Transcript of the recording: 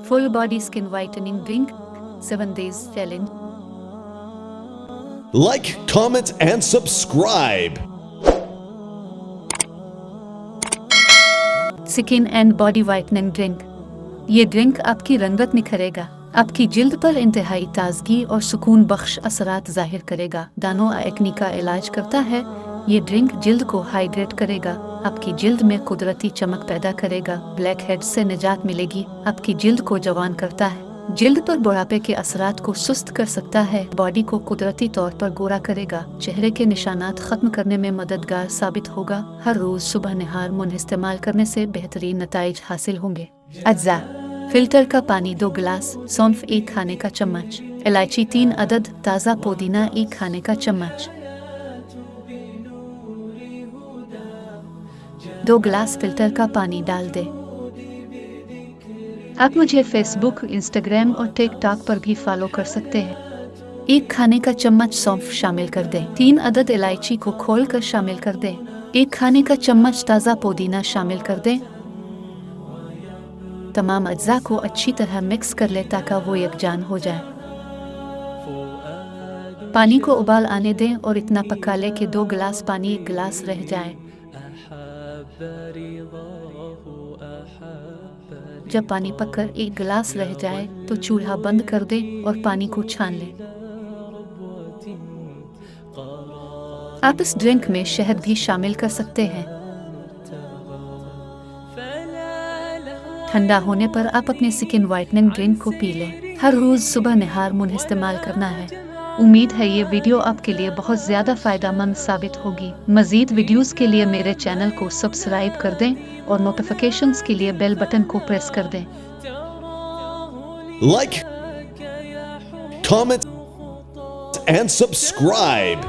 full body skin whitening drink, 7 days challenge. Like, comment, and subscribe. Skin and body whitening drink. ये drink आपकी रंगत निखरेगा, आपकी जिल्द पर इंतहाई ताजगी और सुकून बख्श असरात जाहिर करेगा। दानों एक्नी का इलाज करता है। ये ड्रिंक जिल्द को हाइड्रेट करेगा, आपकी जिल्द में कुदरती चमक पैदा करेगा, ब्लैक हेड्स से निजात मिलेगी, आपकी जिल्द को जवान करता है, जिल्द पर बुढ़ापे के असरात को सुस्त कर सकता है, बॉडी को कुदरती तौर पर गोरा करेगा, चेहरे के निशानात खत्म करने में मददगार साबित होगा। हर रोज सुबह निहार मुन इस्तेमाल करने से बेहतरीन नताइज हासिल होंगे। अज्जा: फिल्टर का पानी 2 गिलास, सौंफ 1 खाने का चम्मच, इलायची 3 अदद, ताज़ा पुदीना 1 खाने का चम्मच। 2 गिलास फिल्टर का पानी डाल दे। आप मुझे फेसबुक, इंस्टाग्राम और टिकटॉक पर भी फॉलो कर सकते हैं। 1 खाने का चम्मच सौंफ शामिल कर दें। 3 अदद इलायची को खोलकर शामिल कर दें। 1 खाने का चम्मच ताज़ा पुदीना शामिल कर दें। तमाम अज्जा को अच्छी तरह मिक्स कर ले ताकि वो यकजान हो जाए। पानी को उबाल आने दें और इतना पका ले कि 2 गिलास पानी 1 गिलास रह जाए। जब पानी पककर 1 गिलास रह जाए तो चूल्हा बंद कर दें और पानी को छान लें। आप इस ड्रिंक में शहद भी शामिल कर सकते हैं। ठंडा होने पर आप अपने स्किन वाइटनिंग ड्रिंक को पी लें। हर रोज सुबह निहार मुन इस्तेमाल करना है। उम्मीद है ये वीडियो आपके लिए बहुत ज़्यादा फ़ायदेमंद साबित होगी। मज़ीद वीडियोस के लिए मेरे चैनल को सब्सक्राइब कर दें और नोटिफिकेशंस के लिए बेल बटन को प्रेस कर दें। Like, comment, and subscribe.